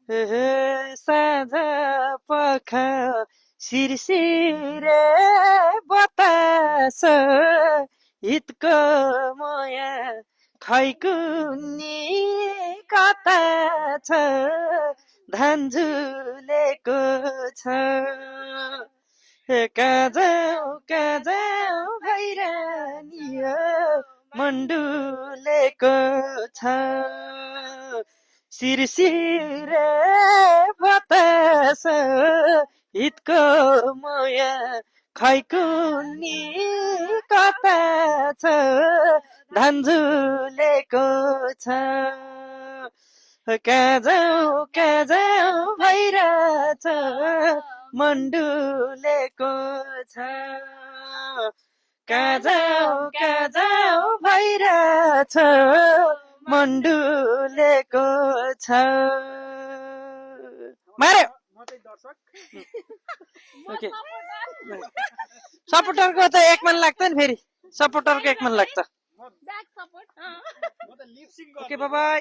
साँझ पख सिरसिरे बतास हितको माया खै कुन्नी कता छ धान्झुलेको छ कहाँ जाऊ भैरानी मण्डुलेको छ सिरसिरे बतास हितको माया खै कुन्नी कता छ धान्झुलेको छ कहाँ जाऊ भइरहेछ मण्डुलेको छ कहाँ जाऊ भइरहेछ मण्डुलेको छ मार्यो ओके सपोर्टरको त एक मन लाग्छ नि फेरि सपोर्टरको एक मन लाग्छ ओके बाइ बाइ